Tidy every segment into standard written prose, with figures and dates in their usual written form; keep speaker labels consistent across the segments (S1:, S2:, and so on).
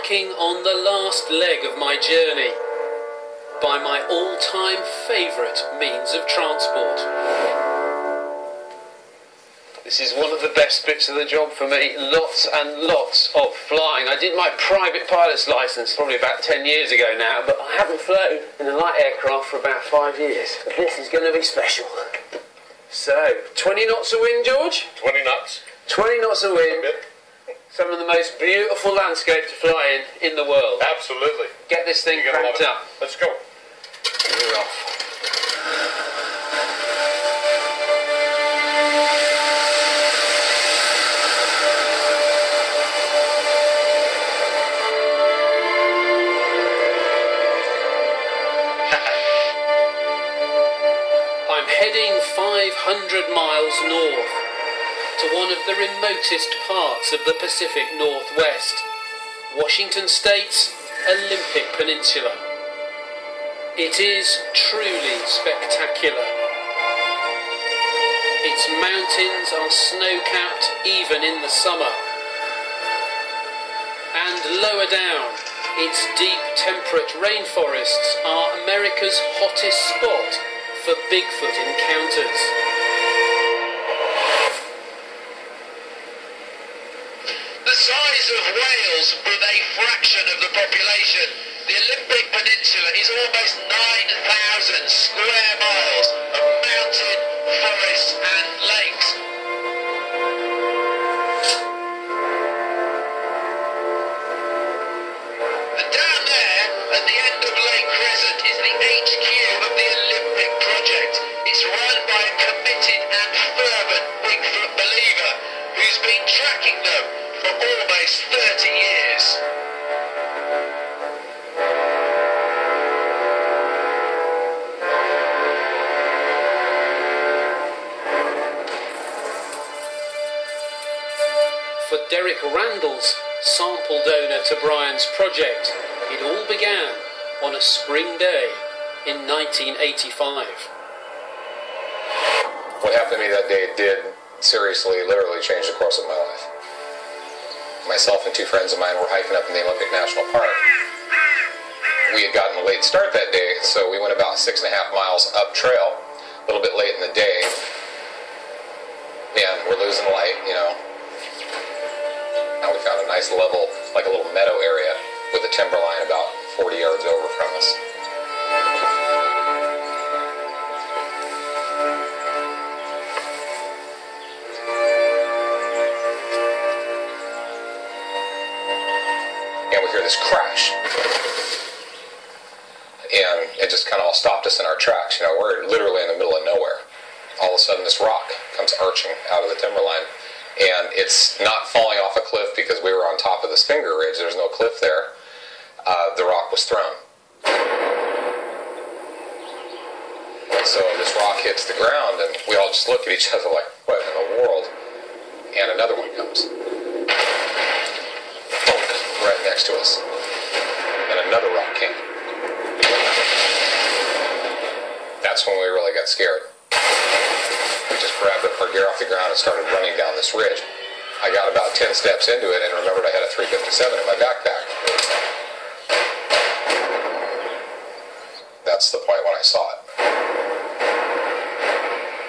S1: embarking on the last leg of my journey by my all-time favourite means of transport. This is one of the best bits of the job for me. Lots and lots of flying. I did my private pilot's licence probably about 10 years ago now, but I haven't flown in a light aircraft for about 5 years. But this is going to be special. So, 20 knots of wind, George?
S2: 20 knots.
S1: 20 knots of wind. Some of the most beautiful landscape to fly in the world.
S2: Absolutely.
S1: Get this thing cranked up.
S2: Let's go.
S1: We're off. I'm heading 500 miles north to one of the remotest parts of the Pacific Northwest, Washington State's Olympic Peninsula. It is truly spectacular. Its mountains are snow-capped even in the summer. And lower down, its deep temperate rainforests are America's hottest spot for Bigfoot encounters.
S3: The size of Wales with a fraction of the population. The Olympic Peninsula is almost 9,000 square miles of mountain, forest and lakes. And down there, at the end of Lake Crescent, is the HQ of the Olympic project. It's run by a committed and fervent Bigfoot believer who's been tracking them for almost 30 years.
S1: For Derek Randall's sample donor to Bryan's project, it all began on a spring day in 1985.
S4: What happened to me that day did seriously, literally change the course of my life. Myself and two friends of mine were hiking up in the Olympic National Park. We had gotten a late start that day, so we went about 6.5 miles up trail, a little bit late in the day, and we're losing light, you know. Now we found a nice level, like a little meadow area with a timber line about 40 yards over from us. And we hear this crash. And it just kind of all stopped us in our tracks. You know, we're literally in the middle of nowhere. All of a sudden this rock comes arching out of the timber line. And it's not falling off a cliff because we were on top of this finger ridge. There's no cliff there. The rock was thrown. So this rock hits the ground, and we all just look at each other like, what in the world? And another one comes. Bonk, right next to us. And another rock came. That's when we really got scared. We just grabbed our gear off the ground and started running down this ridge. I got about 10 steps into it and remembered I had a .357 in my backpack. That's the point when I saw it.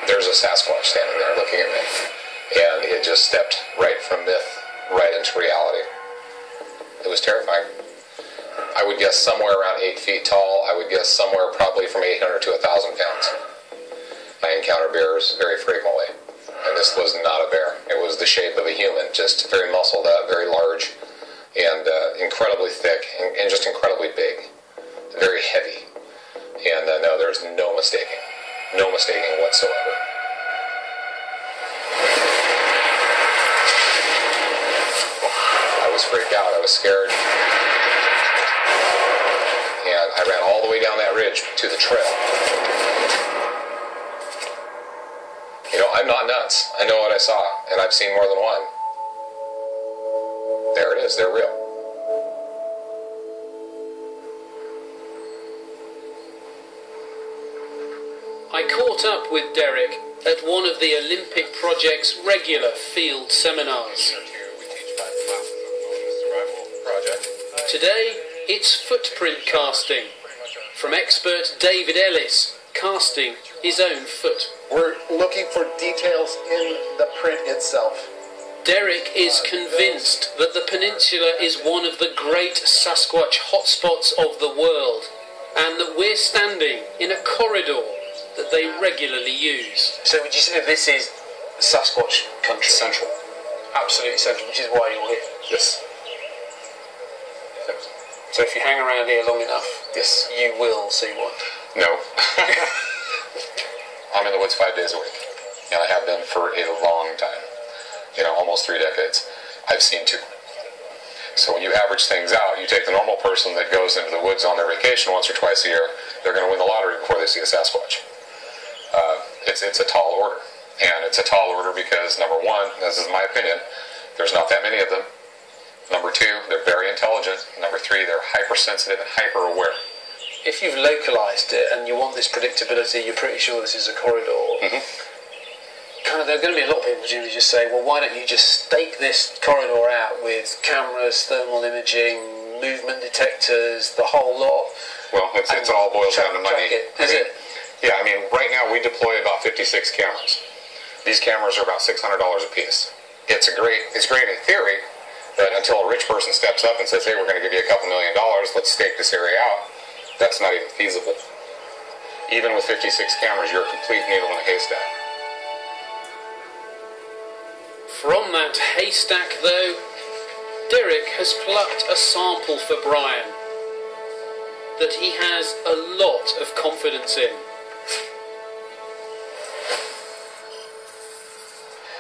S4: There's a Sasquatch standing there looking at me. And it just stepped right from myth right into reality. It was terrifying. I would guess somewhere around 8 feet tall. I would guess somewhere probably from 800 to 1,000 pounds. I encounter bears very frequently, and this was not a bear. It was the shape of a human, just very muscled up, very large, and incredibly thick, and just incredibly big, very heavy. And no, there's no mistaking whatsoever. I was freaked out, I was scared, and I ran all the way down that ridge to the trail. You know, I'm not nuts. I know what I saw, and I've seen more than one. There it is. They're real.
S1: I caught up with Derek at one of the Olympic Project's regular field seminars.
S4: We teach 5 classes of the Survival Project.
S1: Today, it's footprint casting. From expert David Ellis, casting his own foot.
S2: We're looking for details in the print itself.
S1: Derek is convinced that the peninsula is one of the great Sasquatch hotspots of the world, and that we're standing in a corridor that they regularly use.
S5: So would you say this is Sasquatch country?
S4: Central.
S5: Absolutely central, which is why you're here.
S4: Yes.
S5: So if you hang around here long enough,
S4: Yes.
S5: you will see one.
S4: No. I'm in the woods 5 days a week, and I have been for a long time. Almost 3 decades. I've seen 2. So when you average things out, you take the normal person that goes into the woods on their vacation once or twice a year, they're going to win the lottery before they see a Sasquatch. It's a tall order. And it's a tall order because, number one, this is my opinion, there's not that many of them. Number 2, they're very intelligent. Number 3, they're hypersensitive and hyper-aware.
S5: If you've localised it and you want this predictability, you're pretty sure this is a corridor.
S4: Mm-hmm.
S5: There are going to be a lot of people presumably just say, well, why don't you just stake this corridor out with cameras, thermal imaging, movement detectors, the whole lot?
S4: Well, it's all boils down to money.
S5: Is it?
S4: Yeah, right now we deploy about 56 cameras. These cameras are about $600 a piece. It's great in theory, but until a rich person steps up and says, hey, we're going to give you a couple $1 million, let's stake this area out, that's not even feasible. Even with 56 cameras, you're a complete needle in a haystack.
S1: From that haystack, though, Derek has plucked a sample for Bryan that he has a lot of confidence in.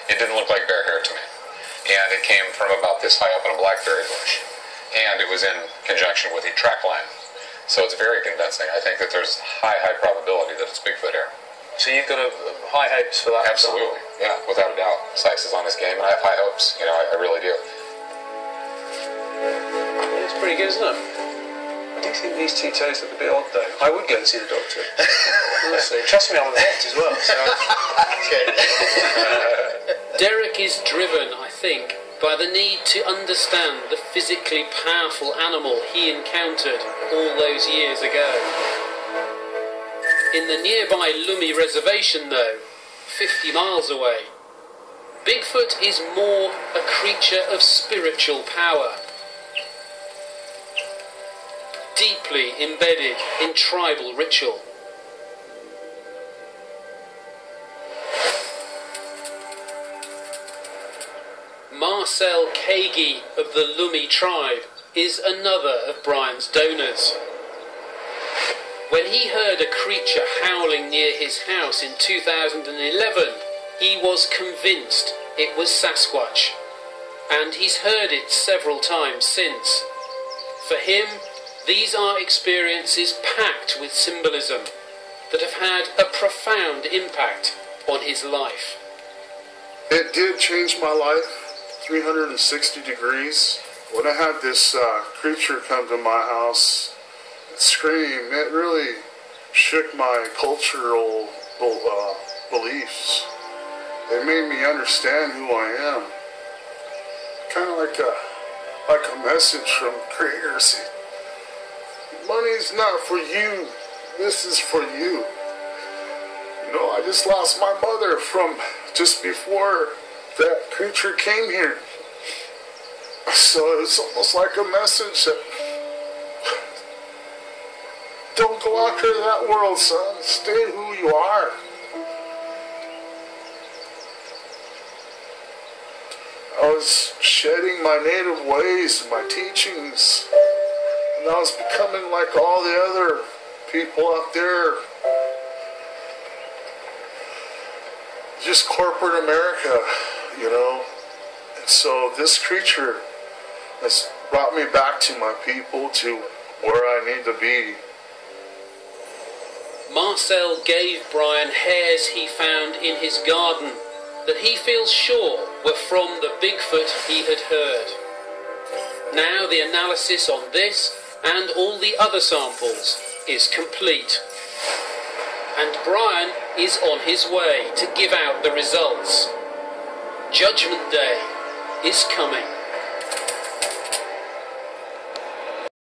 S4: It didn't look like bear hair to me. And it came from about this high up in a blackberry bush. And it was in conjunction with a track line. So it's very convincing. I think that there's high probability that it's Bigfoot hair.
S5: So you've got high hopes for that?
S4: Absolutely, yeah, without a doubt. Sykes is on his game, and I have high hopes. I really do.
S5: It's pretty good, isn't it? I do think these 2 toes look a bit odd, though. I would go and see the doctor. Honestly, trust me, I'm a vet as well. So.
S1: Derek is driven, I think, by the need to understand the physically powerful animal he encountered all those years ago. In the nearby Lummi Reservation, though, 50 miles away, Bigfoot is more a creature of spiritual power, deeply embedded in tribal ritual. Marcel Kagi of the Lummi tribe is another of Bryan's donors. When he heard a creature howling near his house in 2011, he was convinced it was Sasquatch, and he's heard it several times since. For him, these are experiences packed with symbolism that have had a profound impact on his life.
S6: It did change my life 360 degrees. When I had this creature come to my house and scream, it really shook my cultural beliefs. It made me understand who I am. Kind of like a message from Creator. See, money's not for you. This is for you. I just lost my mother from just before that creature came here. So it's almost like a message that don't go after that world, son. Stay who you are. I was shedding my native ways and my teachings, and I was becoming like all the other people out there. Just corporate America, And so this creature has brought me back to my people, to where I need to be.
S1: Marcel gave Bryan hairs he found in his garden that he feels sure were from the Bigfoot he had heard. Now the analysis on this and all the other samples is complete, and Bryan is on his way to give out the results. Judgment Day is coming.